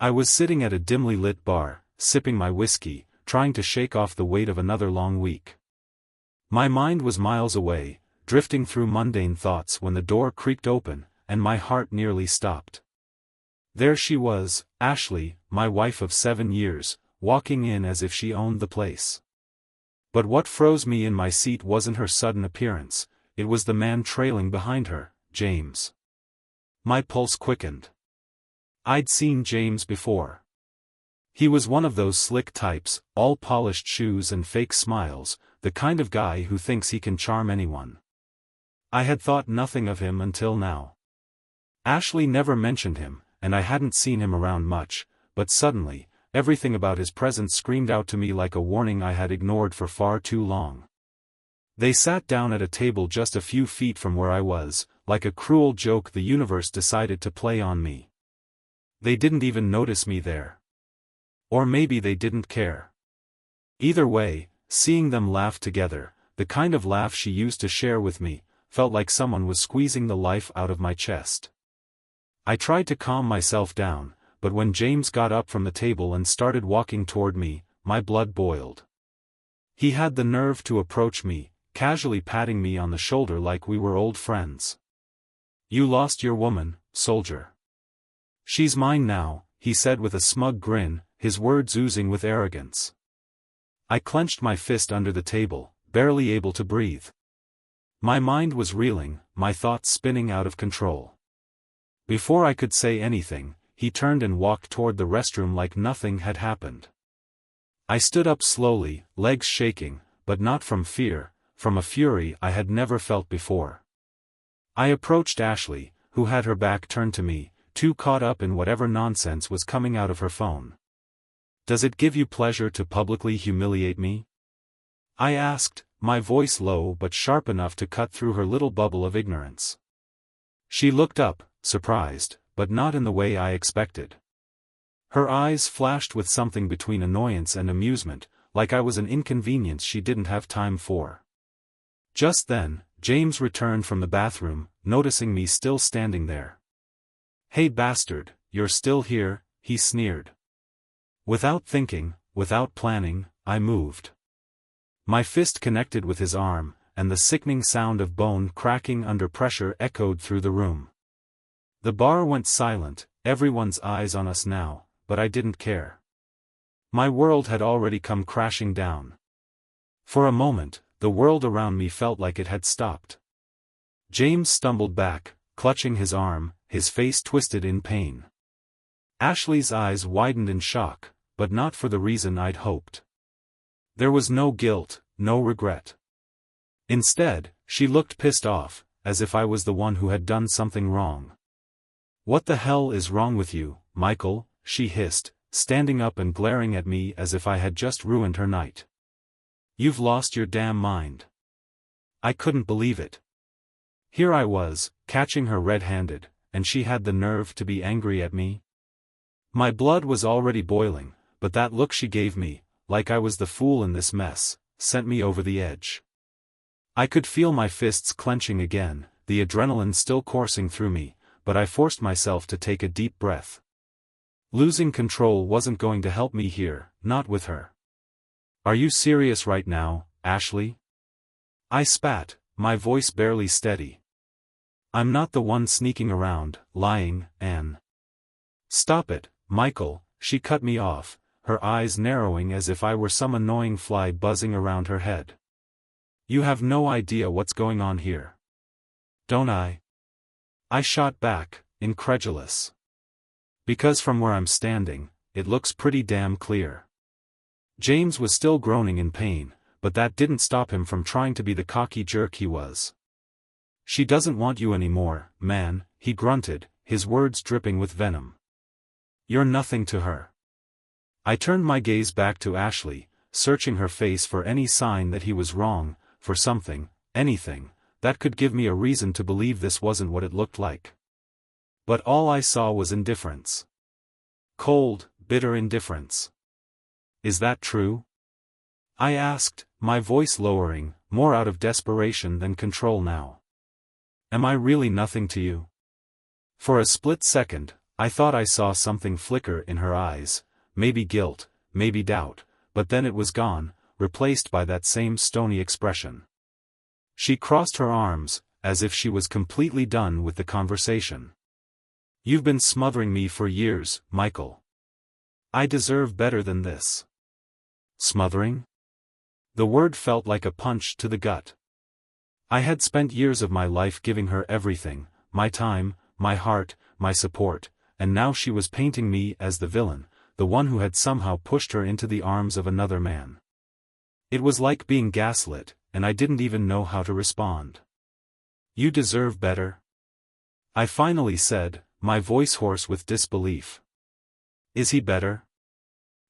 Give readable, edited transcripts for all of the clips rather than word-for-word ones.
I was sitting at a dimly lit bar, sipping my whiskey, trying to shake off the weight of another long week. My mind was miles away, drifting through mundane thoughts when the door creaked open, and my heart nearly stopped. There she was, Ashley, my wife of 7 years, walking in as if she owned the place. But what froze me in my seat wasn't her sudden appearance, it was the man trailing behind her, James. My pulse quickened. I'd seen James before. He was one of those slick types, all polished shoes and fake smiles, the kind of guy who thinks he can charm anyone. I had thought nothing of him until now. Ashley never mentioned him, and I hadn't seen him around much, but suddenly, everything about his presence screamed out to me like a warning I had ignored for far too long. They sat down at a table just a few feet from where I was, like a cruel joke the universe decided to play on me. They didn't even notice me there. Or maybe they didn't care. Either way, seeing them laugh together, the kind of laugh she used to share with me, felt like someone was squeezing the life out of my chest. I tried to calm myself down, but when James got up from the table and started walking toward me, my blood boiled. He had the nerve to approach me, casually patting me on the shoulder like we were old friends. "You lost your woman, soldier." "She's mine now," he said with a smug grin, his words oozing with arrogance. I clenched my fist under the table, barely able to breathe. My mind was reeling, my thoughts spinning out of control. Before I could say anything, he turned and walked toward the restroom like nothing had happened. I stood up slowly, legs shaking, but not from fear, from a fury I had never felt before. I approached Ashley, who had her back turned to me, too caught up in whatever nonsense was coming out of her phone. "Does it give you pleasure to publicly humiliate me?" I asked, my voice low but sharp enough to cut through her little bubble of ignorance. She looked up, surprised, but not in the way I expected. Her eyes flashed with something between annoyance and amusement, like I was an inconvenience she didn't have time for. Just then, James returned from the bathroom, noticing me still standing there. "Hey bastard, you're still here," he sneered. Without thinking, without planning, I moved. My fist connected with his arm, and the sickening sound of bone cracking under pressure echoed through the room. The bar went silent, everyone's eyes on us now, but I didn't care. My world had already come crashing down. For a moment, the world around me felt like it had stopped. James stumbled back, clutching his arm, his face twisted in pain. Ashley's eyes widened in shock, but not for the reason I'd hoped. There was no guilt, no regret. Instead, she looked pissed off, as if I was the one who had done something wrong. "What the hell is wrong with you, Michael?" she hissed, standing up and glaring at me as if I had just ruined her night. "You've lost your damn mind." I couldn't believe it. Here I was, catching her red-handed, and she had the nerve to be angry at me? My blood was already boiling, but that look she gave me, like I was the fool in this mess, sent me over the edge. I could feel my fists clenching again, the adrenaline still coursing through me, but I forced myself to take a deep breath. Losing control wasn't going to help me here, not with her. "Are you serious right now, Ashley?" I spat, my voice barely steady. "I'm not the one sneaking around, lying, Anne." "Stop it, Michael," she cut me off, her eyes narrowing as if I were some annoying fly buzzing around her head. "You have no idea what's going on here." "Don't I?" I shot back, incredulous. "Because from where I'm standing, it looks pretty damn clear." James was still groaning in pain, but that didn't stop him from trying to be the cocky jerk he was. "She doesn't want you anymore, man," he grunted, his words dripping with venom. "You're nothing to her." I turned my gaze back to Ashley, searching her face for any sign that he was wrong, for something, anything, that could give me a reason to believe this wasn't what it looked like. But all I saw was indifference. Cold, bitter indifference. "Is that true?" I asked, my voice lowering, more out of desperation than control now. "Am I really nothing to you?" For a split second, I thought I saw something flicker in her eyes, maybe guilt, maybe doubt, but then it was gone, replaced by that same stony expression. She crossed her arms, as if she was completely done with the conversation. "You've been smothering me for years, Michael. I deserve better than this." Smothering? The word felt like a punch to the gut. I had spent years of my life giving her everything, my time, my heart, my support, and now she was painting me as the villain, the one who had somehow pushed her into the arms of another man. It was like being gaslit, and I didn't even know how to respond. "You deserve better," I finally said, my voice hoarse with disbelief. "Is he better?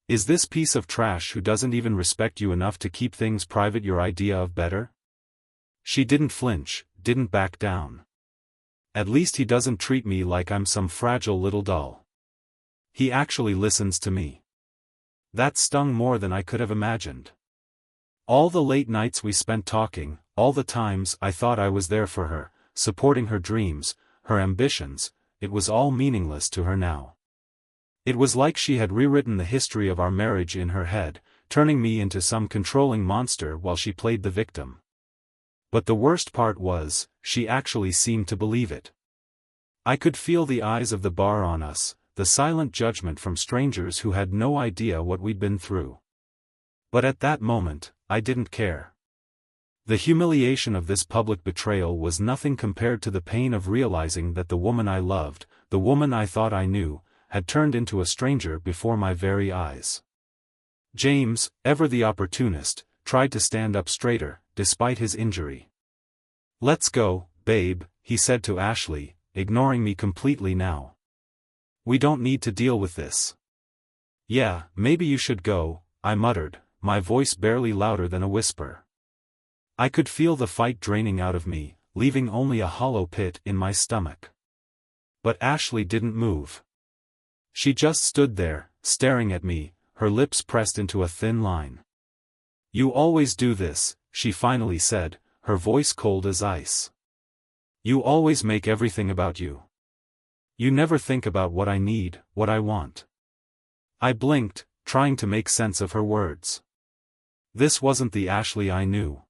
Is this piece of trash who doesn't even respect you enough to keep things private your idea of better?" She didn't flinch, didn't back down. "At least he doesn't treat me like I'm some fragile little doll. He actually listens to me." That stung more than I could have imagined. All the late nights we spent talking, all the times I thought I was there for her, supporting her dreams, her ambitions, it was all meaningless to her now. It was like she had rewritten the history of our marriage in her head, turning me into some controlling monster while she played the victim. But the worst part was, she actually seemed to believe it. I could feel the eyes of the bar on us, the silent judgment from strangers who had no idea what we'd been through. But at that moment, I didn't care. The humiliation of this public betrayal was nothing compared to the pain of realizing that the woman I loved, the woman I thought I knew, had turned into a stranger before my very eyes. James, ever the opportunist, tried to stand up straighter, despite his injury. "Let's go, babe," he said to Ashley, ignoring me completely now. "We don't need to deal with this." "Yeah, maybe you should go," I muttered, my voice barely louder than a whisper. I could feel the fight draining out of me, leaving only a hollow pit in my stomach. But Ashley didn't move. She just stood there, staring at me, her lips pressed into a thin line. "You always do this," she finally said, her voice cold as ice. "You always make everything about you. You never think about what I need, what I want." I blinked, trying to make sense of her words. This wasn't the Ashley I knew.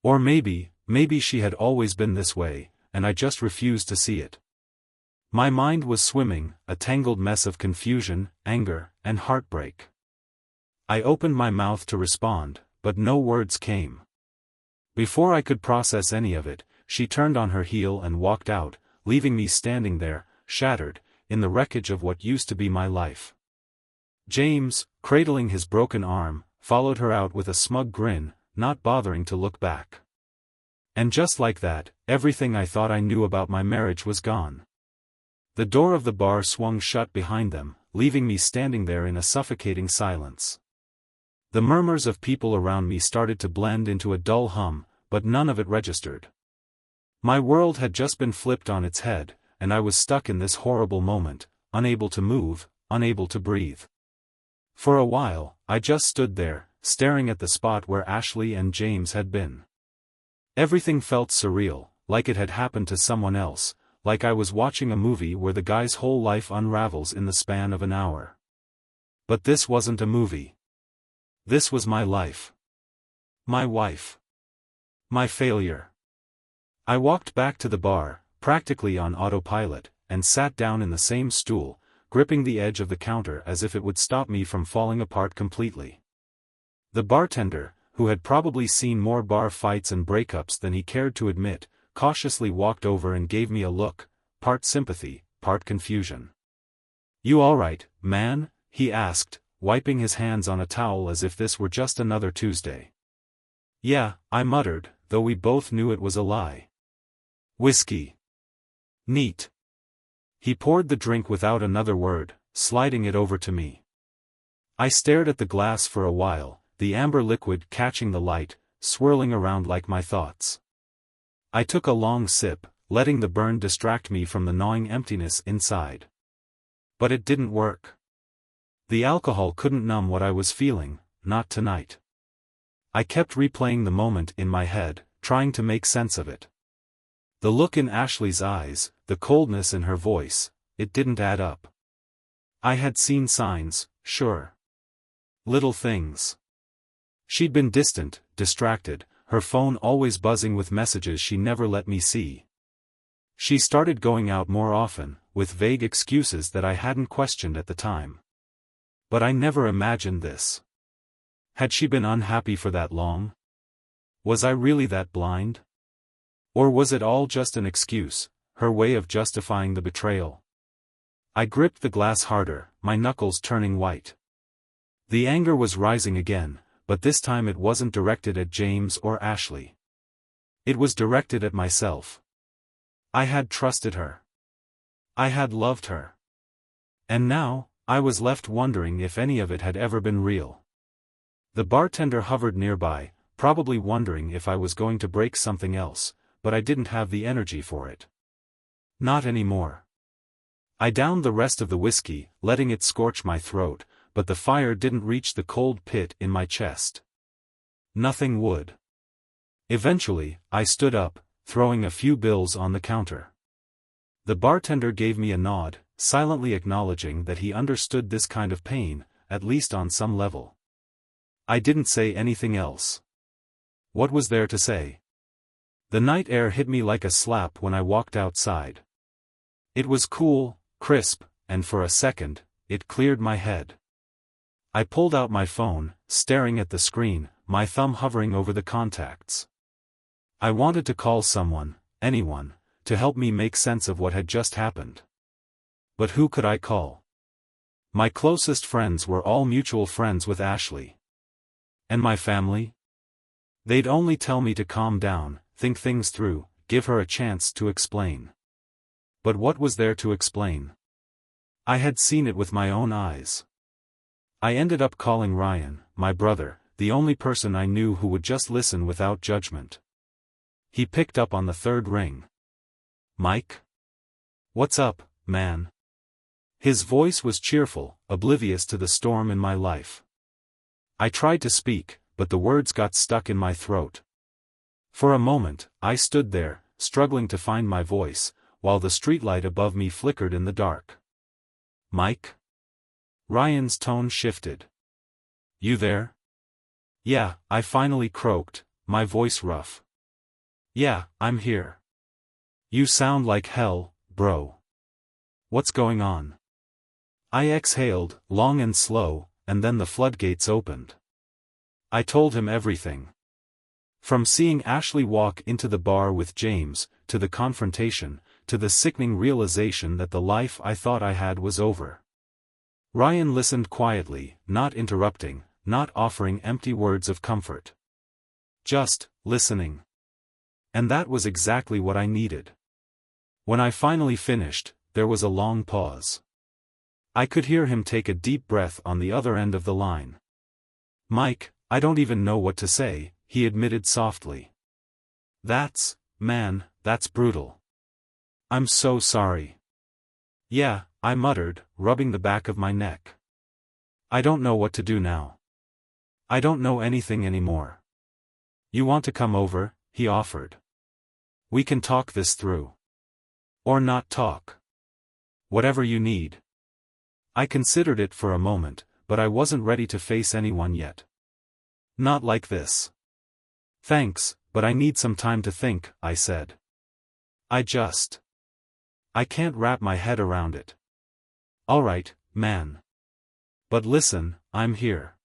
Or maybe she had always been this way, and I just refused to see it. My mind was swimming, a tangled mess of confusion, anger, and heartbreak. I opened my mouth to respond, but no words came. Before I could process any of it, she turned on her heel and walked out, leaving me standing there, shattered, in the wreckage of what used to be my life. James, cradling his broken arm, followed her out with a smug grin, not bothering to look back. And just like that, everything I thought I knew about my marriage was gone. The door of the bar swung shut behind them, leaving me standing there in a suffocating silence. The murmurs of people around me started to blend into a dull hum, but none of it registered. My world had just been flipped on its head, and I was stuck in this horrible moment, unable to move, unable to breathe. For a while, I just stood there, staring at the spot where Ashley and James had been. Everything felt surreal, like it had happened to someone else, like I was watching a movie where the guy's whole life unravels in the span of an hour. But this wasn't a movie. This was my life. My wife. My failure. I walked back to the bar, practically on autopilot, and sat down in the same stool, gripping the edge of the counter as if it would stop me from falling apart completely. The bartender, who had probably seen more bar fights and breakups than he cared to admit, cautiously walked over and gave me a look, part sympathy, part confusion. "You all right, man?" he asked, wiping his hands on a towel as if this were just another Tuesday. "Yeah," I muttered, though we both knew it was a lie. "Whiskey." "Neat." He poured the drink without another word, sliding it over to me. I stared at the glass for a while, the amber liquid catching the light, swirling around like my thoughts. I took a long sip, letting the burn distract me from the gnawing emptiness inside. But it didn't work. The alcohol couldn't numb what I was feeling, not tonight. I kept replaying the moment in my head, trying to make sense of it. The look in Ashley's eyes, the coldness in her voice, it didn't add up. I had seen signs, sure. Little things. She'd been distant, distracted, her phone always buzzing with messages she never let me see. She started going out more often, with vague excuses that I hadn't questioned at the time. But I never imagined this. Had she been unhappy for that long? Was I really that blind? Or was it all just an excuse, her way of justifying the betrayal? I gripped the glass harder, my knuckles turning white. The anger was rising again, but this time it wasn't directed at James or Ashley. It was directed at myself. I had trusted her. I had loved her. And now, I was left wondering if any of it had ever been real. The bartender hovered nearby, probably wondering if I was going to break something else, but I didn't have the energy for it. Not anymore. I downed the rest of the whiskey, letting it scorch my throat, but the fire didn't reach the cold pit in my chest. Nothing would. Eventually, I stood up, throwing a few bills on the counter. The bartender gave me a nod, silently acknowledging that he understood this kind of pain, at least on some level. I didn't say anything else. What was there to say? The night air hit me like a slap when I walked outside. It was cool, crisp, and for a second, it cleared my head. I pulled out my phone, staring at the screen, my thumb hovering over the contacts. I wanted to call someone, anyone, to help me make sense of what had just happened. But who could I call? My closest friends were all mutual friends with Ashley. And my family? They'd only tell me to calm down, think things through, give her a chance to explain. But what was there to explain? I had seen it with my own eyes. I ended up calling Ryan, my brother, the only person I knew who would just listen without judgment. He picked up on the third ring. "Mike? What's up, man?" His voice was cheerful, oblivious to the storm in my life. I tried to speak, but the words got stuck in my throat. For a moment, I stood there, struggling to find my voice, while the streetlight above me flickered in the dark. "Mike?" Ryan's tone shifted. "You there?" "Yeah," I finally croaked, my voice rough. "Yeah, I'm here." "You sound like hell, bro. What's going on?" I exhaled, long and slow, and then the floodgates opened. I told him everything. From seeing Ashley walk into the bar with James, to the confrontation, to the sickening realization that the life I thought I had was over. Ryan listened quietly, not interrupting, not offering empty words of comfort. Just listening. And that was exactly what I needed. When I finally finished, there was a long pause. I could hear him take a deep breath on the other end of the line. "Mike, I don't even know what to say," he admitted softly. That's brutal. I'm so sorry." "Yeah," I muttered, rubbing the back of my neck. "I don't know what to do now. I don't know anything anymore." "You want to come over?" he offered. "We can talk this through. Or not talk. Whatever you need." I considered it for a moment, but I wasn't ready to face anyone yet. "Not like this." "Thanks, but I need some time to think," I said. I can't wrap my head around it." "All right, man. But listen, I'm here.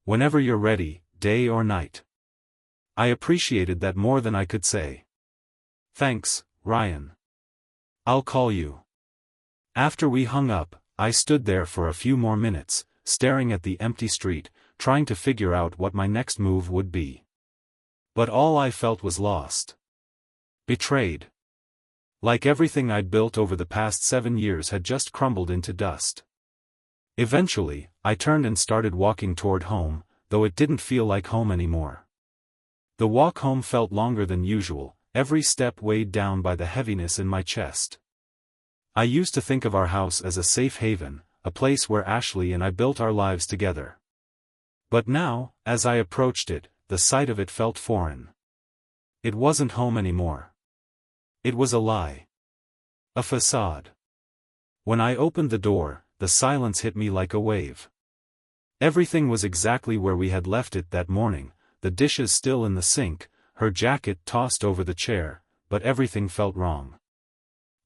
Whenever you're ready, day or night." I appreciated that more than I could say. "Thanks, Ryan. I'll call you." After we hung up, I stood there for a few more minutes, staring at the empty street, trying to figure out what my next move would be. But all I felt was lost. Betrayed. Like everything I'd built over the past 7 years had just crumbled into dust. Eventually, I turned and started walking toward home, though it didn't feel like home anymore. The walk home felt longer than usual, every step weighed down by the heaviness in my chest. I used to think of our house as a safe haven, a place where Ashley and I built our lives together. But now, as I approached it, the sight of it felt foreign. It wasn't home anymore. It was a lie. A facade. When I opened the door, the silence hit me like a wave. Everything was exactly where we had left it that morning, the dishes still in the sink, her jacket tossed over the chair, but everything felt wrong.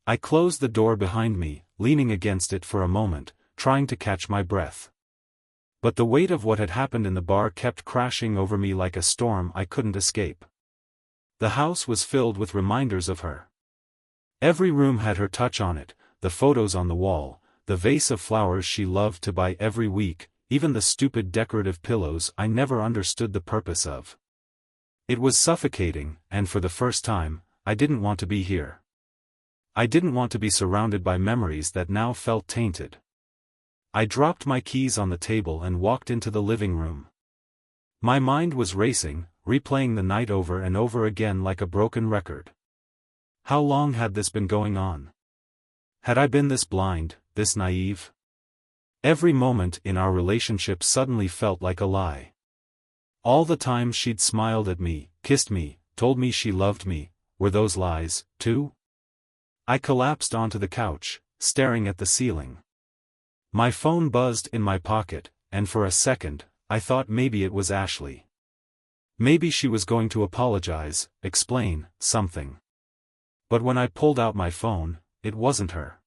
I closed the door behind me, leaning against it for a moment, trying to catch my breath. But the weight of what had happened in the bar kept crashing over me like a storm I couldn't escape. The house was filled with reminders of her. Every room had her touch on it, the photos on the wall, the vase of flowers she loved to buy every week, even the stupid decorative pillows I never understood the purpose of. It was suffocating, and for the first time, I didn't want to be here. I didn't want to be surrounded by memories that now felt tainted. I dropped my keys on the table and walked into the living room. My mind was racing, replaying the night over and over again like a broken record. How long had this been going on? Had I been this blind, this naive? Every moment in our relationship suddenly felt like a lie. All the times she'd smiled at me, kissed me, told me she loved me, were those lies, too? I collapsed onto the couch, staring at the ceiling. My phone buzzed in my pocket, and for a second, I thought maybe it was Ashley. Maybe she was going to apologize, explain, something. But when I pulled out my phone, it wasn't her.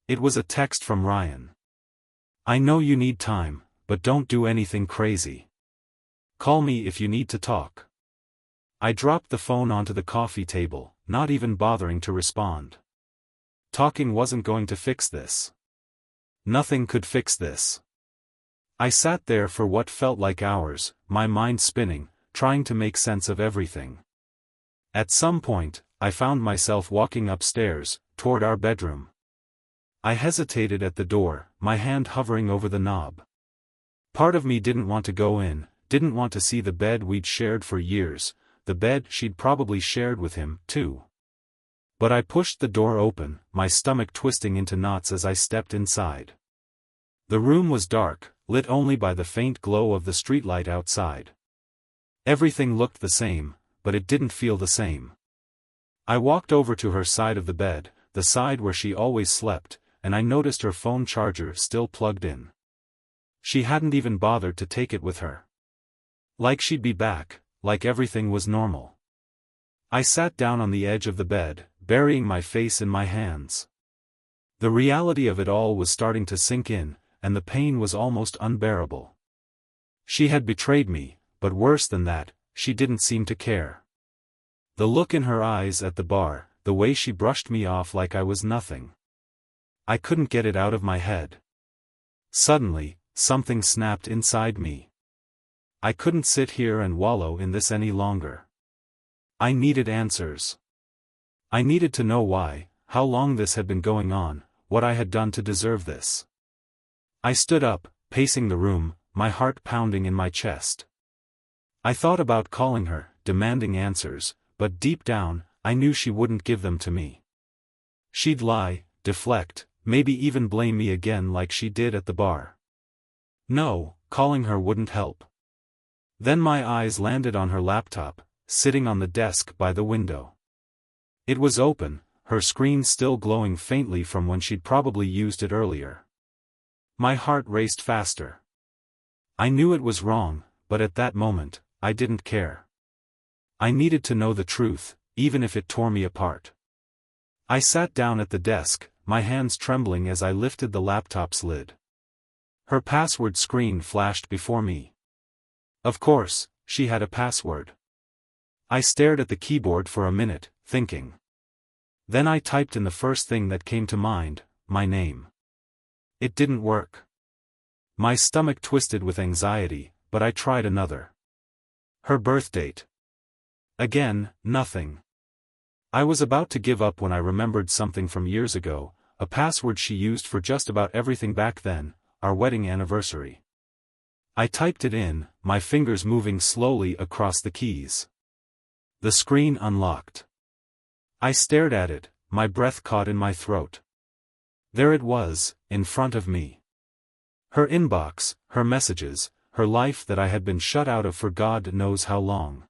It was a text from Ryan. I know you need time, but don't do anything crazy. Call me if you need to talk. I dropped the phone onto the coffee table, not even bothering to respond. Talking wasn't going to fix this. Nothing could fix this. I sat there for what felt like hours, my mind spinning, trying to make sense of everything. At some point, I found myself walking upstairs, toward our bedroom. I hesitated at the door, my hand hovering over the knob. Part of me didn't want to go in, didn't want to see the bed we'd shared for years, the bed she'd probably shared with him, too. But I pushed the door open, my stomach twisting into knots as I stepped inside. The room was dark, lit only by the faint glow of the streetlight outside. Everything looked the same, but it didn't feel the same. I walked over to her side of the bed, the side where she always slept, and I noticed her phone charger still plugged in. She hadn't even bothered to take it with her. Like she'd be back, like everything was normal. I sat down on the edge of the bed, burying my face in my hands. The reality of it all was starting to sink in, and the pain was almost unbearable. She had betrayed me, but worse than that, she didn't seem to care. The look in her eyes at the bar, the way she brushed me off like I was nothing. I couldn't get it out of my head. Suddenly, something snapped inside me. I couldn't sit here and wallow in this any longer. I needed answers. I needed to know why, how long this had been going on, what I had done to deserve this. I stood up, pacing the room, my heart pounding in my chest. I thought about calling her, demanding answers, but deep down, I knew she wouldn't give them to me. She'd lie, deflect, maybe even blame me again like she did at the bar. No, calling her wouldn't help. Then my eyes landed on her laptop, sitting on the desk by the window. It was open, her screen still glowing faintly from when she'd probably used it earlier. My heart raced faster. I knew it was wrong, but at that moment, I didn't care. I needed to know the truth, even if it tore me apart. I sat down at the desk, my hands trembling as I lifted the laptop's lid. Her password screen flashed before me. Of course, she had a password. I stared at the keyboard for a minute, thinking. Then I typed in the first thing that came to mind, my name. It didn't work. My stomach twisted with anxiety, but I tried another. Her birth date. Again, nothing. I was about to give up when I remembered something from years ago, a password she used for just about everything back then, our wedding anniversary. I typed it in, my fingers moving slowly across the keys. The screen unlocked. I stared at it, my breath caught in my throat. There it was, in front of me. Her inbox, her messages, her life that I had been shut out of for God knows how long.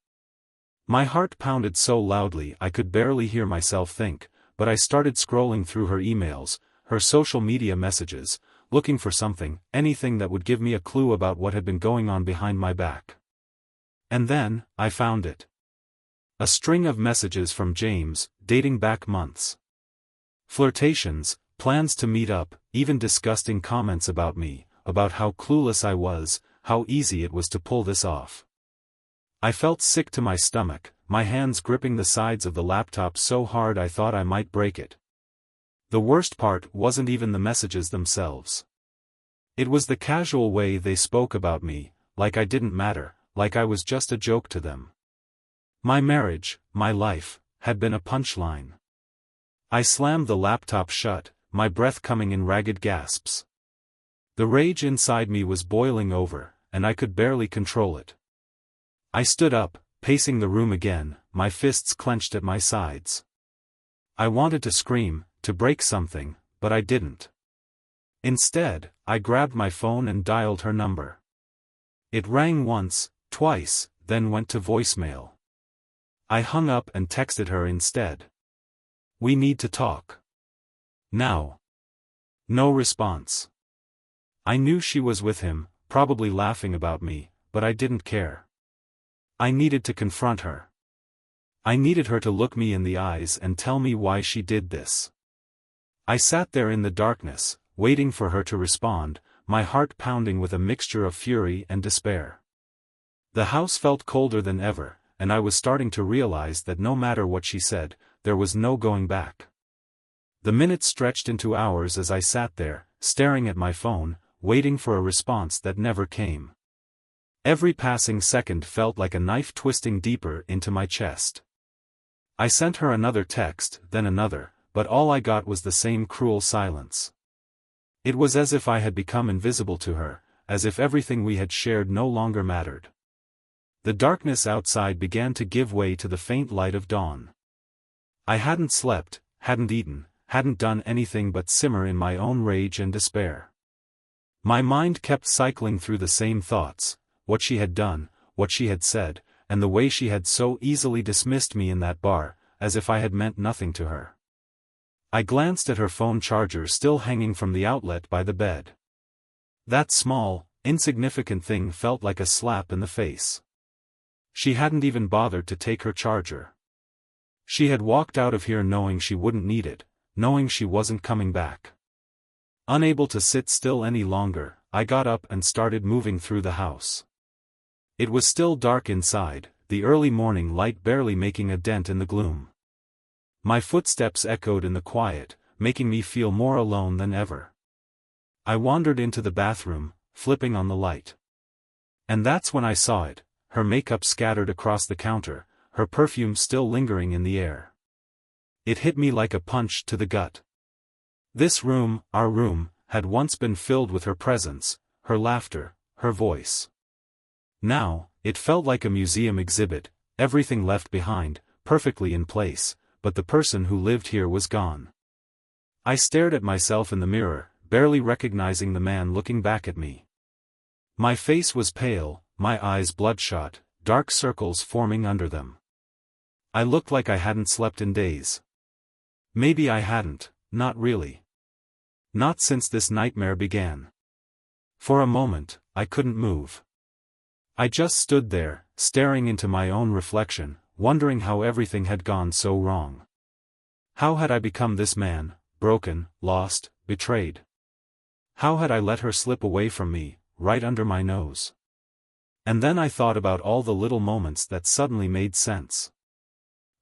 My heart pounded so loudly I could barely hear myself think, but I started scrolling through her emails, her social media messages, looking for something, anything that would give me a clue about what had been going on behind my back. And then, I found it. A string of messages from James, dating back months. Flirtations, plans to meet up, even disgusting comments about me, about how clueless I was, how easy it was to pull this off. I felt sick to my stomach, my hands gripping the sides of the laptop so hard I thought I might break it. The worst part wasn't even the messages themselves. It was the casual way they spoke about me, like I didn't matter, like I was just a joke to them. My marriage, my life, had been a punchline. I slammed the laptop shut, my breath coming in ragged gasps. The rage inside me was boiling over, and I could barely control it. I stood up, pacing the room again, my fists clenched at my sides. I wanted to scream, to break something, but I didn't. Instead, I grabbed my phone and dialed her number. It rang once, twice, then went to voicemail. I hung up and texted her instead. "We need to talk. Now." No response. I knew she was with him, probably laughing about me, but I didn't care. I needed to confront her. I needed her to look me in the eyes and tell me why she did this. I sat there in the darkness, waiting for her to respond, my heart pounding with a mixture of fury and despair. The house felt colder than ever, and I was starting to realize that no matter what she said, there was no going back. The minutes stretched into hours as I sat there, staring at my phone, waiting for a response that never came. Every passing second felt like a knife twisting deeper into my chest. I sent her another text, then another, but all I got was the same cruel silence. It was as if I had become invisible to her, as if everything we had shared no longer mattered. The darkness outside began to give way to the faint light of dawn. I hadn't slept, hadn't eaten, hadn't done anything but simmer in my own rage and despair. My mind kept cycling through the same thoughts, what she had done, what she had said, and the way she had so easily dismissed me in that bar, as if I had meant nothing to her. I glanced at her phone charger still hanging from the outlet by the bed. That small, insignificant thing felt like a slap in the face. She hadn't even bothered to take her charger. She had walked out of here knowing she wouldn't need it, knowing she wasn't coming back. Unable to sit still any longer, I got up and started moving through the house. It was still dark inside, the early morning light barely making a dent in the gloom. My footsteps echoed in the quiet, making me feel more alone than ever. I wandered into the bathroom, flipping on the light. And that's when I saw it, her makeup scattered across the counter, her perfume still lingering in the air. It hit me like a punch to the gut. This room, our room, had once been filled with her presence, her laughter, her voice. Now, it felt like a museum exhibit, everything left behind, perfectly in place, but the person who lived here was gone. I stared at myself in the mirror, barely recognizing the man looking back at me. My face was pale, my eyes bloodshot, dark circles forming under them. I looked like I hadn't slept in days. Maybe I hadn't, not really. Not since this nightmare began. For a moment, I couldn't move. I just stood there, staring into my own reflection, wondering how everything had gone so wrong. How had I become this man, broken, lost, betrayed? How had I let her slip away from me, right under my nose? And then I thought about all the little moments that suddenly made sense.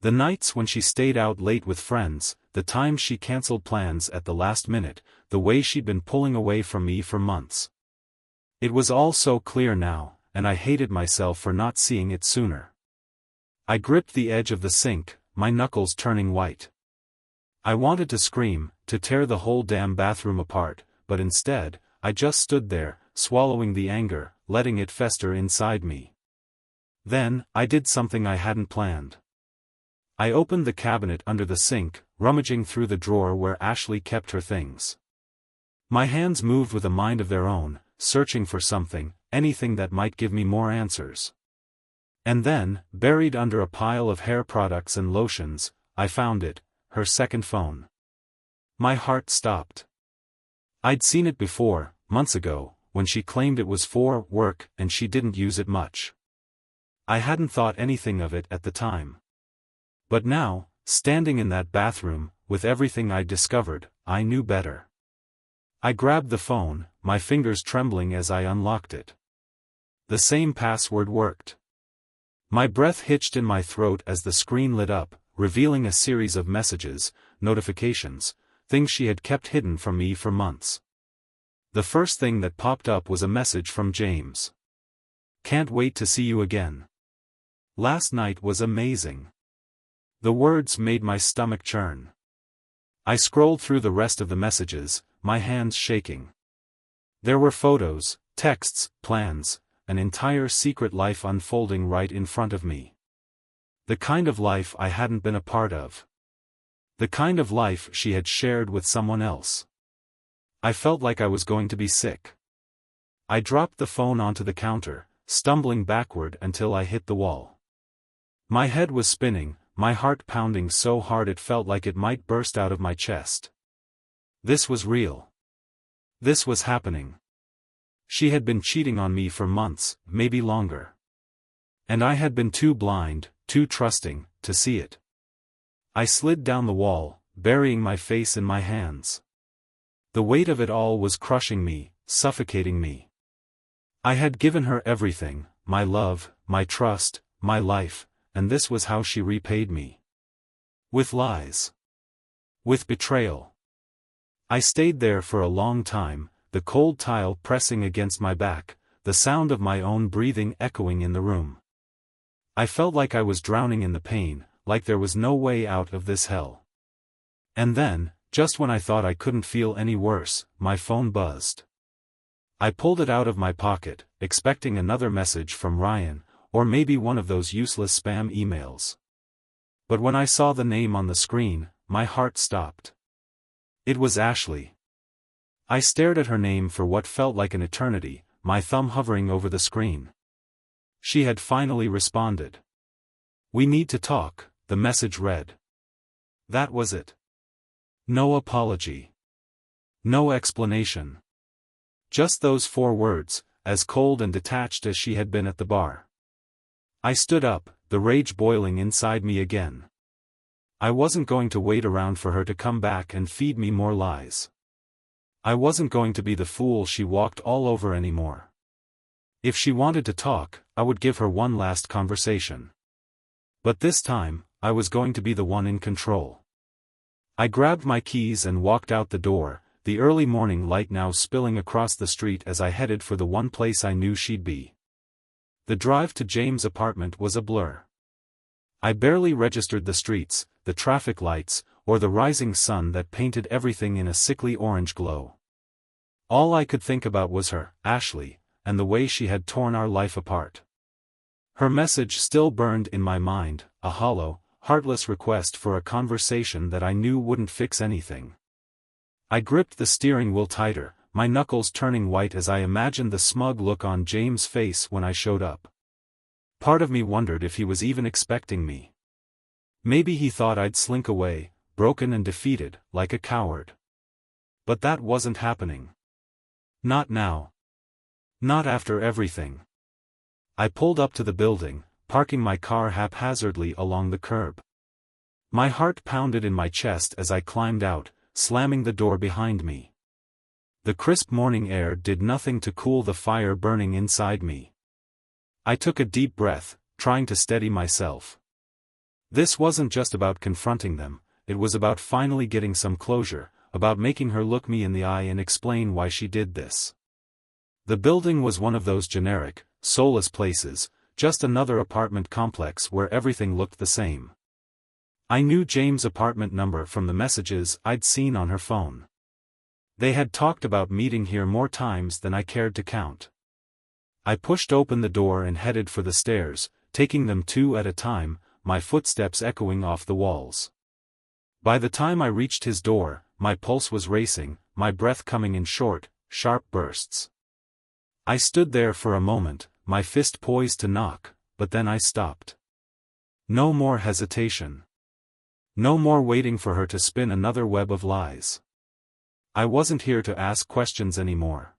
The nights when she stayed out late with friends, the times she canceled plans at the last minute, the way she'd been pulling away from me for months. It was all so clear now, and I hated myself for not seeing it sooner. I gripped the edge of the sink, my knuckles turning white. I wanted to scream, to tear the whole damn bathroom apart, but instead, I just stood there, swallowing the anger, letting it fester inside me. Then, I did something I hadn't planned. I opened the cabinet under the sink, rummaging through the drawer where Ashley kept her things. My hands moved with a mind of their own, searching for something, anything that might give me more answers. And then, buried under a pile of hair products and lotions, I found it, her second phone. My heart stopped. I'd seen it before, months ago, when she claimed it was for work and she didn't use it much. I hadn't thought anything of it at the time. But now, standing in that bathroom, with everything I'd discovered, I knew better. I grabbed the phone, my fingers trembling as I unlocked it. The same password worked. My breath hitched in my throat as the screen lit up, revealing a series of messages, notifications, things she had kept hidden from me for months. The first thing that popped up was a message from James. "Can't wait to see you again. Last night was amazing." The words made my stomach churn. I scrolled through the rest of the messages, my hands shaking. There were photos, texts, plans, an entire secret life unfolding right in front of me. The kind of life I hadn't been a part of. The kind of life she had shared with someone else. I felt like I was going to be sick. I dropped the phone onto the counter, stumbling backward until I hit the wall. My head was spinning, my heart pounding so hard it felt like it might burst out of my chest. This was real. This was happening. She had been cheating on me for months, maybe longer. And I had been too blind, too trusting, to see it. I slid down the wall, burying my face in my hands. The weight of it all was crushing me, suffocating me. I had given her everything, my love, my trust, my life, and this was how she repaid me. With lies. With betrayal. I stayed there for a long time, the cold tile pressing against my back, the sound of my own breathing echoing in the room. I felt like I was drowning in the pain, like there was no way out of this hell. And then, just when I thought I couldn't feel any worse, my phone buzzed. I pulled it out of my pocket, expecting another message from Ryan, or maybe one of those useless spam emails. But when I saw the name on the screen, my heart stopped. It was Ashley. I stared at her name for what felt like an eternity, my thumb hovering over the screen. She had finally responded. "We need to talk," the message read. That was it. No apology. No explanation. Just those 4 words, as cold and detached as she had been at the bar. I stood up, the rage boiling inside me again. I wasn't going to wait around for her to come back and feed me more lies. I wasn't going to be the fool she walked all over anymore. If she wanted to talk, I would give her one last conversation. But this time, I was going to be the one in control. I grabbed my keys and walked out the door, the early morning light now spilling across the street as I headed for the one place I knew she'd be. The drive to James' apartment was a blur. I barely registered the streets, the traffic lights, or the rising sun that painted everything in a sickly orange glow. All I could think about was her, Ashley, and the way she had torn our life apart. Her message still burned in my mind, a hollow, heartless request for a conversation that I knew wouldn't fix anything. I gripped the steering wheel tighter, my knuckles turning white as I imagined the smug look on James' face when I showed up. Part of me wondered if he was even expecting me. Maybe he thought I'd slink away, broken and defeated, like a coward. But that wasn't happening. Not now. Not after everything. I pulled up to the building, parking my car haphazardly along the curb. My heart pounded in my chest as I climbed out, slamming the door behind me. The crisp morning air did nothing to cool the fire burning inside me. I took a deep breath, trying to steady myself. This wasn't just about confronting them, it was about finally getting some closure, about making her look me in the eye and explain why she did this. The building was one of those generic, soulless places, just another apartment complex where everything looked the same. I knew James' apartment number from the messages I'd seen on her phone. They had talked about meeting here more times than I cared to count. I pushed open the door and headed for the stairs, taking them 2 at a time, my footsteps echoing off the walls. By the time I reached his door, my pulse was racing, my breath coming in short, sharp bursts. I stood there for a moment, my fist poised to knock, but then I stopped. No more hesitation. No more waiting for her to spin another web of lies. I wasn't here to ask questions anymore.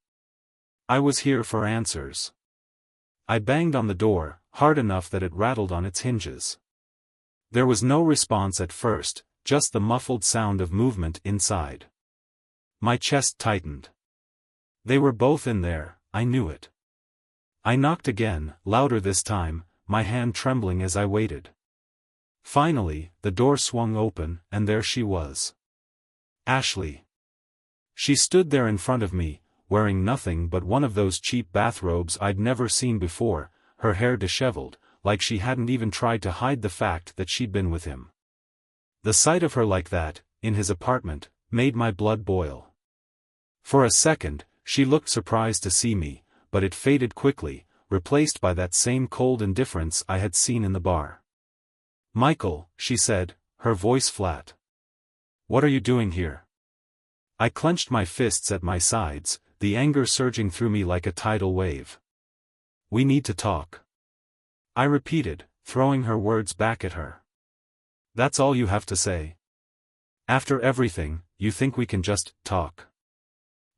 I was here for answers. I banged on the door, hard enough that it rattled on its hinges. There was no response at first, just the muffled sound of movement inside. My chest tightened. They were both in there, I knew it. I knocked again, louder this time, my hand trembling as I waited. Finally, the door swung open, and there she was. Ashley. She stood there in front of me, wearing nothing but one of those cheap bathrobes I'd never seen before, her hair disheveled, like she hadn't even tried to hide the fact that she'd been with him. The sight of her like that, in his apartment, made my blood boil. For a second, she looked surprised to see me, but it faded quickly, replaced by that same cold indifference I had seen in the bar. "Michael," she said, her voice flat. "What are you doing here?" I clenched my fists at my sides, the anger surging through me like a tidal wave. "We need to talk," I repeated, throwing her words back at her. "That's all you have to say? After everything, you think we can just talk?"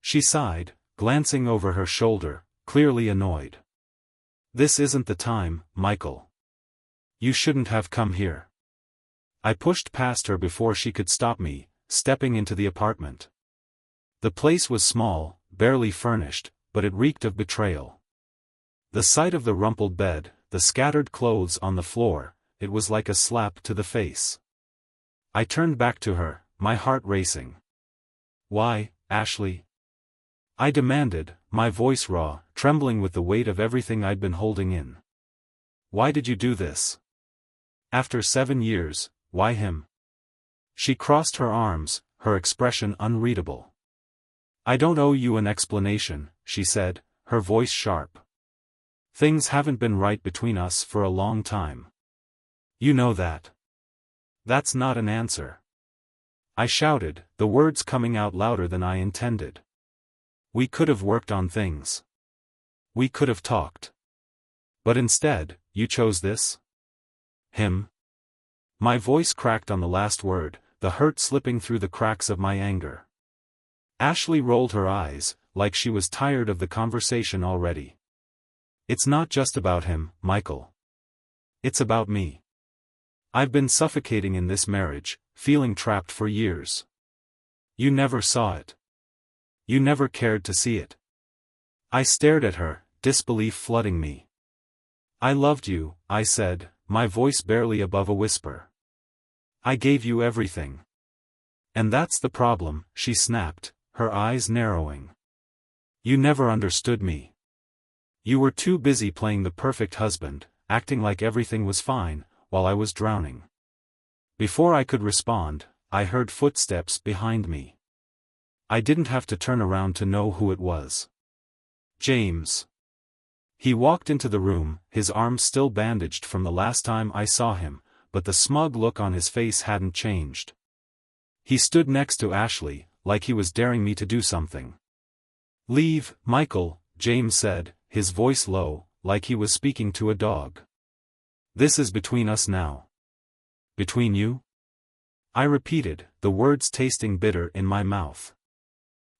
She sighed, glancing over her shoulder, clearly annoyed. "This isn't the time, Michael. You shouldn't have come here." I pushed past her before she could stop me, stepping into the apartment. The place was small, barely furnished, but it reeked of betrayal. The sight of the rumpled bed, the scattered clothes on the floor, it was like a slap to the face. I turned back to her, my heart racing. "Why, Ashley?" I demanded, my voice raw, trembling with the weight of everything I'd been holding in. "Why did you do this? After 7 years, why him?" She crossed her arms, her expression unreadable. "I don't owe you an explanation," she said, her voice sharp. "Things haven't been right between us for a long time. You know that." "That's not an answer," I shouted, the words coming out louder than I intended. "We could have worked on things. We could have talked. But instead, you chose this? Him?" My voice cracked on the last word, the hurt slipping through the cracks of my anger. Ashley rolled her eyes, like she was tired of the conversation already. "It's not just about him, Michael. It's about me. I've been suffocating in this marriage, feeling trapped for years. You never saw it. You never cared to see it." I stared at her, disbelief flooding me. "I loved you," I said, my voice barely above a whisper. "I gave you everything." "And that's the problem," she snapped, her eyes narrowing. "You never understood me. You were too busy playing the perfect husband, acting like everything was fine, while I was drowning." Before I could respond, I heard footsteps behind me. I didn't have to turn around to know who it was. James. He walked into the room, his arms still bandaged from the last time I saw him, but the smug look on his face hadn't changed. He stood next to Ashley, like he was daring me to do something. "Leave, Michael," James said, his voice low, like he was speaking to a dog. "This is between us now." "Between you?" I repeated, the words tasting bitter in my mouth.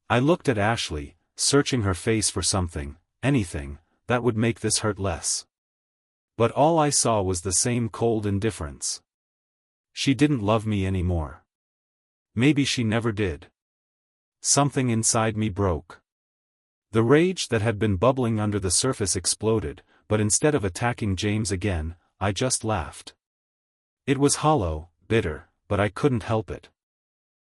I looked at Ashley, searching her face for something, anything, that would make this hurt less. But all I saw was the same cold indifference. She didn't love me anymore. Maybe she never did. Something inside me broke. The rage that had been bubbling under the surface exploded, but instead of attacking James again, I just laughed. It was hollow, bitter, but I couldn't help it.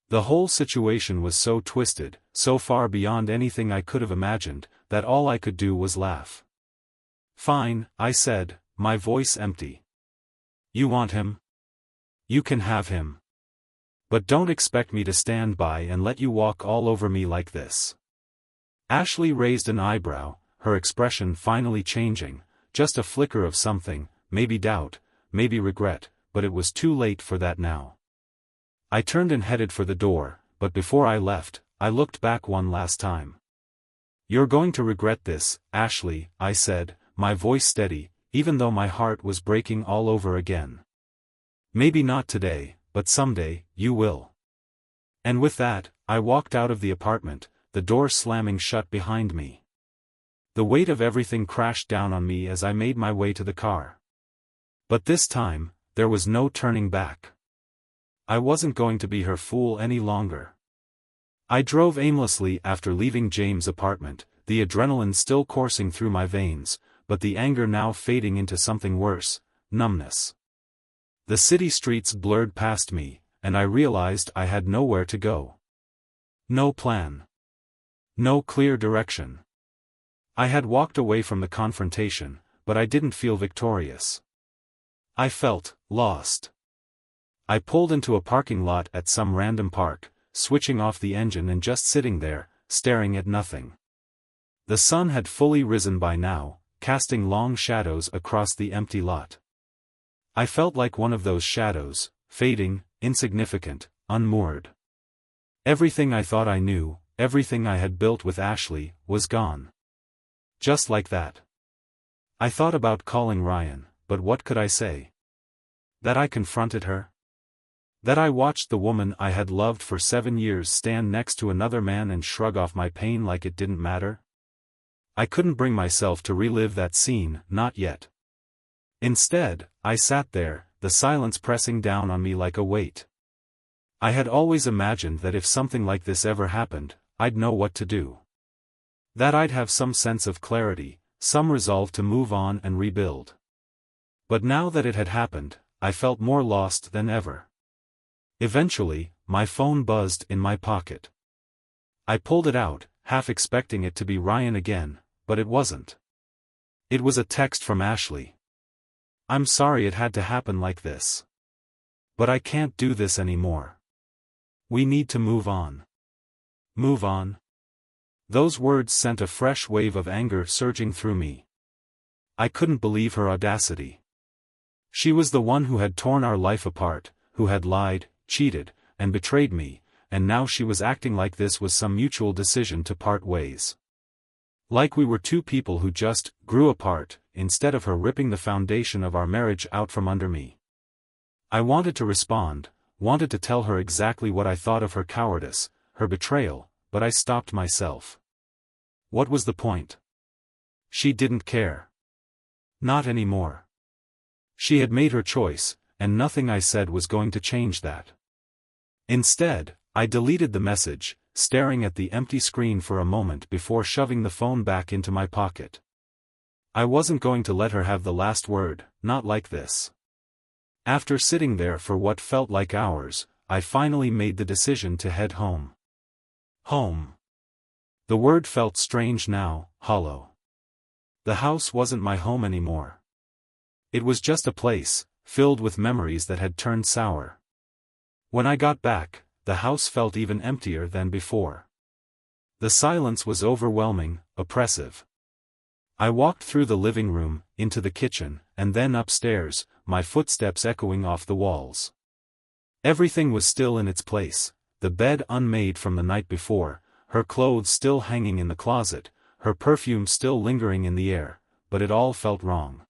The whole situation was so twisted, so far beyond anything I could have imagined, that all I could do was laugh. "Fine," I said, my voice empty. "You want him? You can have him. But don't expect me to stand by and let you walk all over me like this." Ashley raised an eyebrow, her expression finally changing, just a flicker of something, maybe doubt, maybe regret, but it was too late for that now. I turned and headed for the door, but before I left, I looked back one last time. "You're going to regret this, Ashley," I said, my voice steady, even though my heart was breaking all over again. "Maybe not today, but someday, you will." And with that, I walked out of the apartment, the door slamming shut behind me. The weight of everything crashed down on me as I made my way to the car. But this time, there was no turning back. I wasn't going to be her fool any longer. I drove aimlessly after leaving James' apartment, the adrenaline still coursing through my veins, but the anger now fading into something worse, numbness. The city streets blurred past me, and I realized I had nowhere to go. No plan. No clear direction. I had walked away from the confrontation, but I didn't feel victorious. I felt lost. I pulled into a parking lot at some random park, switching off the engine and just sitting there, staring at nothing. The sun had fully risen by now, casting long shadows across the empty lot. I felt like one of those shadows, fading, insignificant, unmoored. Everything I thought I knew, everything I had built with Ashley, was gone. Just like that. I thought about calling Ryan, but what could I say? That I confronted her? That I watched the woman I had loved for 7 years stand next to another man and shrug off my pain like it didn't matter? I couldn't bring myself to relive that scene, not yet. Instead, I sat there, the silence pressing down on me like a weight. I had always imagined that if something like this ever happened, I'd know what to do. That I'd have some sense of clarity, some resolve to move on and rebuild. But now that it had happened, I felt more lost than ever. Eventually, my phone buzzed in my pocket. I pulled it out, half expecting it to be Ryan again, but it wasn't. It was a text from Ashley. "I'm sorry it had to happen like this. But I can't do this anymore. We need to move on." Move on? Those words sent a fresh wave of anger surging through me. I couldn't believe her audacity. She was the one who had torn our life apart, who had lied, cheated, and betrayed me, and now she was acting like this was some mutual decision to part ways. Like we were two people who just grew apart, instead of her ripping the foundation of our marriage out from under me. I wanted to respond, wanted to tell her exactly what I thought of her cowardice, her betrayal, but I stopped myself. What was the point? She didn't care. Not anymore. She had made her choice, and nothing I said was going to change that. Instead, I deleted the message, staring at the empty screen for a moment before shoving the phone back into my pocket. I wasn't going to let her have the last word, not like this. After sitting there for what felt like hours, I finally made the decision to head home. Home. The word felt strange now, hollow. The house wasn't my home anymore. It was just a place, filled with memories that had turned sour. When I got back, the house felt even emptier than before. The silence was overwhelming, oppressive. I walked through the living room, into the kitchen, and then upstairs, my footsteps echoing off the walls. Everything was still in its place, the bed unmade from the night before, her clothes still hanging in the closet, her perfume still lingering in the air, but it all felt wrong.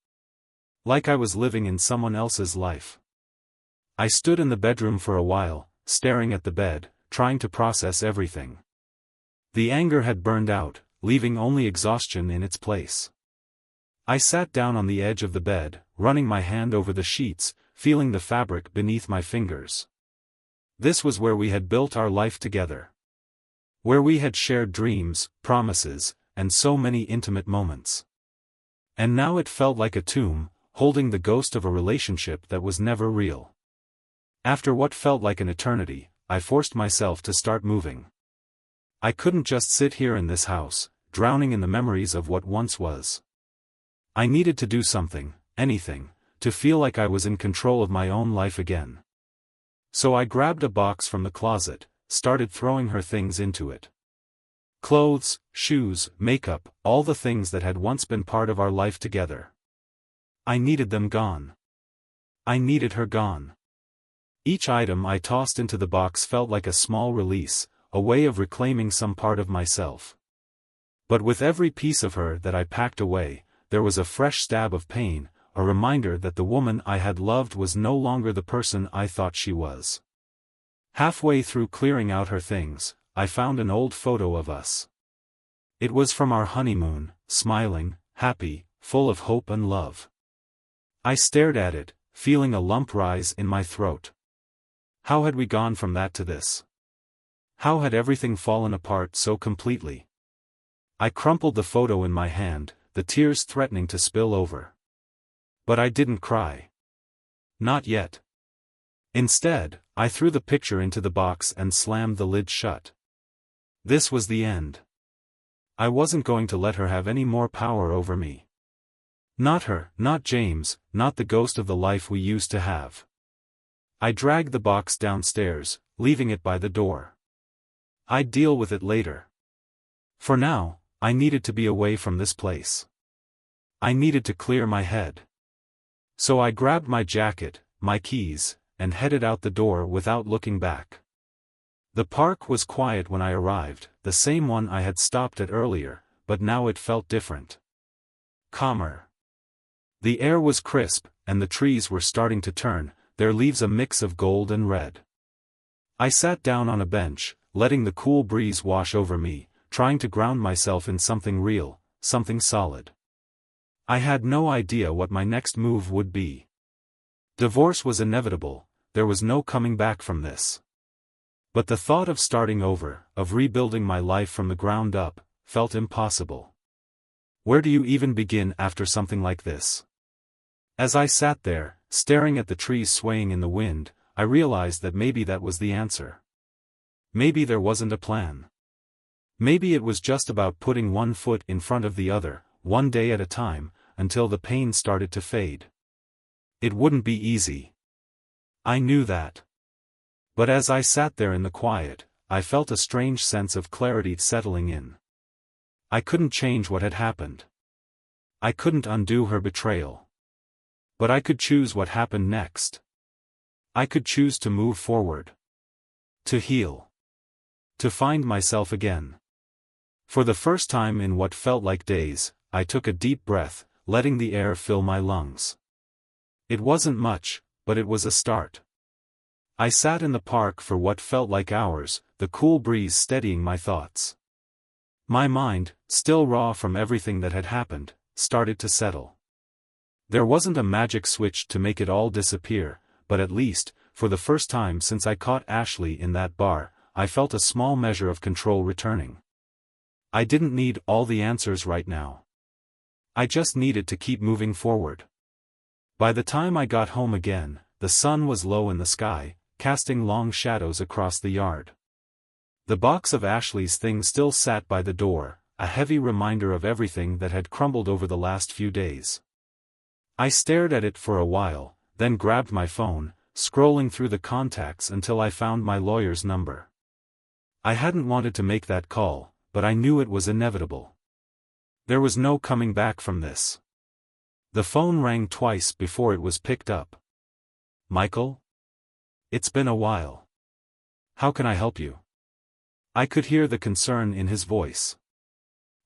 Like I was living in someone else's life. I stood in the bedroom for a while, staring at the bed, trying to process everything. The anger had burned out, leaving only exhaustion in its place. I sat down on the edge of the bed, running my hand over the sheets, feeling the fabric beneath my fingers. This was where we had built our life together. Where we had shared dreams, promises, and so many intimate moments. And now it felt like a tomb, holding the ghost of a relationship that was never real. After what felt like an eternity, I forced myself to start moving. I couldn't just sit here in this house, drowning in the memories of what once was. I needed to do something, anything, to feel like I was in control of my own life again. So I grabbed a box from the closet, started throwing her things into it. Clothes, shoes, makeup, all the things that had once been part of our life together. I needed them gone. I needed her gone. Each item I tossed into the box felt like a small release, a way of reclaiming some part of myself. But with every piece of her that I packed away, there was a fresh stab of pain, a reminder that the woman I had loved was no longer the person I thought she was. Halfway through clearing out her things, I found an old photo of us. It was from our honeymoon, smiling, happy, full of hope and love. I stared at it, feeling a lump rise in my throat. How had we gone from that to this? How had everything fallen apart so completely? I crumpled the photo in my hand, the tears threatening to spill over. But I didn't cry. Not yet. Instead, I threw the picture into the box and slammed the lid shut. This was the end. I wasn't going to let her have any more power over me. Not her, not James, not the ghost of the life we used to have. I dragged the box downstairs, leaving it by the door. I'd deal with it later. For now, I needed to be away from this place. I needed to clear my head. So I grabbed my jacket, my keys, and headed out the door without looking back. The park was quiet when I arrived, the same one I had stopped at earlier, but now it felt different. Calmer. The air was crisp, and the trees were starting to turn, their leaves a mix of gold and red. I sat down on a bench, letting the cool breeze wash over me, trying to ground myself in something real, something solid. I had no idea what my next move would be. Divorce was inevitable, there was no coming back from this. But the thought of starting over, of rebuilding my life from the ground up, felt impossible. Where do you even begin after something like this? As I sat there, staring at the trees swaying in the wind, I realized that maybe that was the answer. Maybe there wasn't a plan. Maybe it was just about putting one foot in front of the other, one day at a time, until the pain started to fade. It wouldn't be easy. I knew that. But as I sat there in the quiet, I felt a strange sense of clarity settling in. I couldn't change what had happened. I couldn't undo her betrayal. But I could choose what happened next. I could choose to move forward. To heal. To find myself again. For the first time in what felt like days, I took a deep breath, letting the air fill my lungs. It wasn't much, but it was a start. I sat in the park for what felt like hours, the cool breeze steadying my thoughts. My mind, still raw from everything that had happened, started to settle. There wasn't a magic switch to make it all disappear, but at least, for the first time since I caught Ashley in that bar, I felt a small measure of control returning. I didn't need all the answers right now. I just needed to keep moving forward. By the time I got home again, the sun was low in the sky, casting long shadows across the yard. The box of Ashley's things still sat by the door, a heavy reminder of everything that had crumbled over the last few days. I stared at it for a while, then grabbed my phone, scrolling through the contacts until I found my lawyer's number. I hadn't wanted to make that call, but I knew it was inevitable. There was no coming back from this. The phone rang twice before it was picked up. Michael? It's been a while. How can I help you? I could hear the concern in his voice.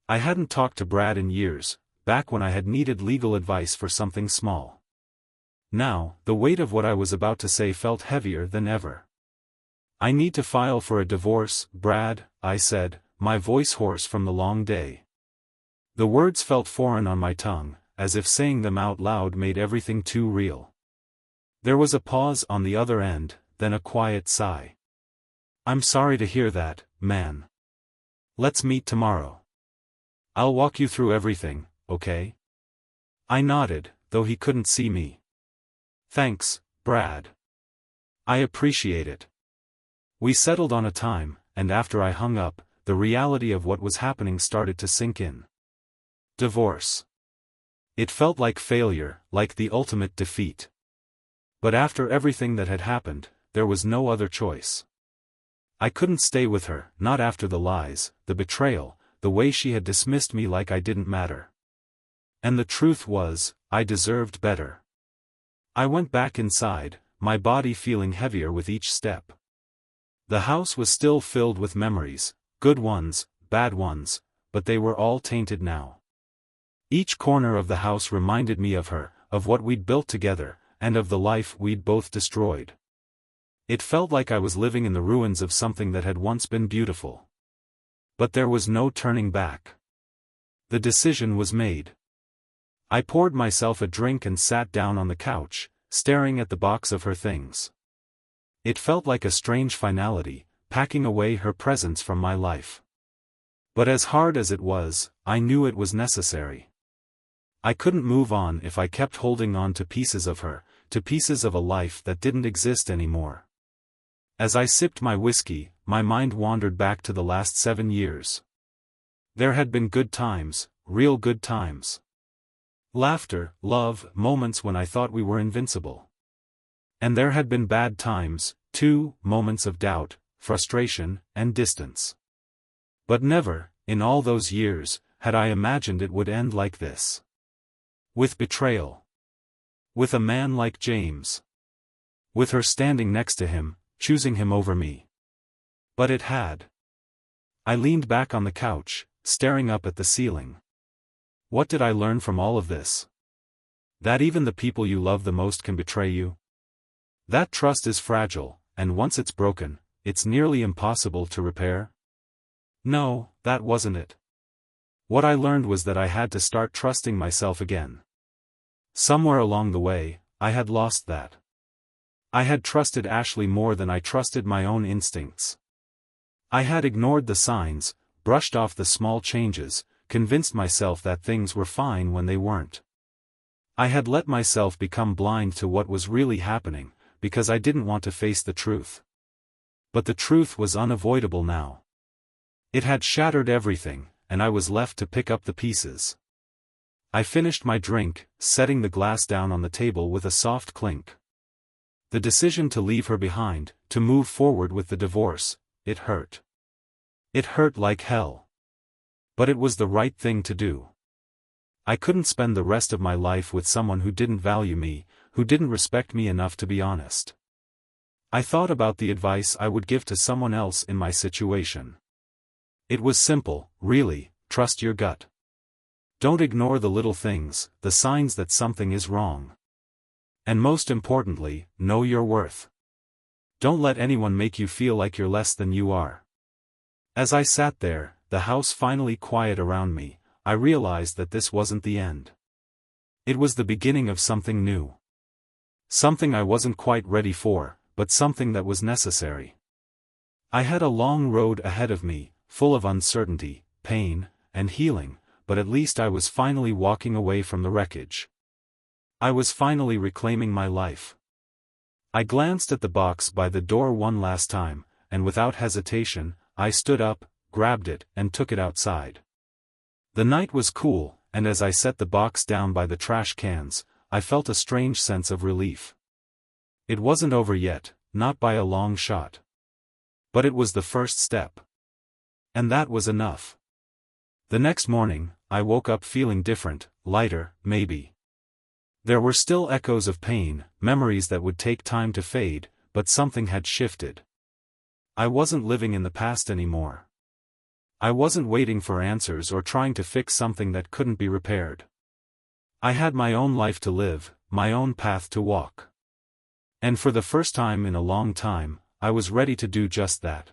I hadn't talked to Brad in years, back when I had needed legal advice for something small. Now, the weight of what I was about to say felt heavier than ever. I need to file for a divorce, Brad, I said, my voice hoarse from the long day. The words felt foreign on my tongue, as if saying them out loud made everything too real. There was a pause on the other end, then a quiet sigh. I'm sorry to hear that, man. Let's meet tomorrow. I'll walk you through everything, okay? I nodded, though he couldn't see me. Thanks, Brad. I appreciate it. We settled on a time, and after I hung up, the reality of what was happening started to sink in. Divorce. It felt like failure, like the ultimate defeat. But after everything that had happened, there was no other choice. I couldn't stay with her, not after the lies, the betrayal, the way she had dismissed me like I didn't matter. And the truth was, I deserved better. I went back inside, my body feeling heavier with each step. The house was still filled with memories, good ones, bad ones, but they were all tainted now. Each corner of the house reminded me of her, of what we'd built together, and of the life we'd both destroyed. It felt like I was living in the ruins of something that had once been beautiful. But there was no turning back. The decision was made. I poured myself a drink and sat down on the couch, staring at the box of her things. It felt like a strange finality, packing away her presence from my life. But as hard as it was, I knew it was necessary. I couldn't move on if I kept holding on to pieces of her, to pieces of a life that didn't exist anymore. As I sipped my whiskey, my mind wandered back to the last 7 years. There had been good times, real good times. Laughter, love, moments when I thought we were invincible. And there had been bad times, too, moments of doubt, frustration, and distance. But never, in all those years, had I imagined it would end like this. With betrayal. With a man like James. With her standing next to him, choosing him over me. But it had. I leaned back on the couch, staring up at the ceiling. What did I learn from all of this? That even the people you love the most can betray you. That trust is fragile, and once it's broken, it's nearly impossible to repair. No, that wasn't it. What I learned was that I had to start trusting myself again. Somewhere along the way, I had lost that. I had trusted Ashley more than I trusted my own instincts. I had ignored the signs, brushed off the small changes, convinced myself that things were fine when they weren't. I had let myself become blind to what was really happening, because I didn't want to face the truth. But the truth was unavoidable now. It had shattered everything, and I was left to pick up the pieces. I finished my drink, setting the glass down on the table with a soft clink. The decision to leave her behind, to move forward with the divorce, it hurt. It hurt like hell. But it was the right thing to do. I couldn't spend the rest of my life with someone who didn't value me, who didn't respect me enough to be honest. I thought about the advice I would give to someone else in my situation. It was simple, really: trust your gut. Don't ignore the little things, the signs that something is wrong. And most importantly, know your worth. Don't let anyone make you feel like you're less than you are. As I sat there, the house finally quiet around me, I realized that this wasn't the end. It was the beginning of something new. Something I wasn't quite ready for, but something that was necessary. I had a long road ahead of me, full of uncertainty, pain, and healing, but at least I was finally walking away from the wreckage. I was finally reclaiming my life. I glanced at the box by the door one last time, and without hesitation, I stood up, grabbed it, and took it outside. The night was cool, and as I set the box down by the trash cans, I felt a strange sense of relief. It wasn't over yet, not by a long shot. But it was the first step. And that was enough. The next morning, I woke up feeling different, lighter, maybe. There were still echoes of pain, memories that would take time to fade, but something had shifted. I wasn't living in the past anymore. I wasn't waiting for answers or trying to fix something that couldn't be repaired. I had my own life to live, my own path to walk. And for the first time in a long time, I was ready to do just that.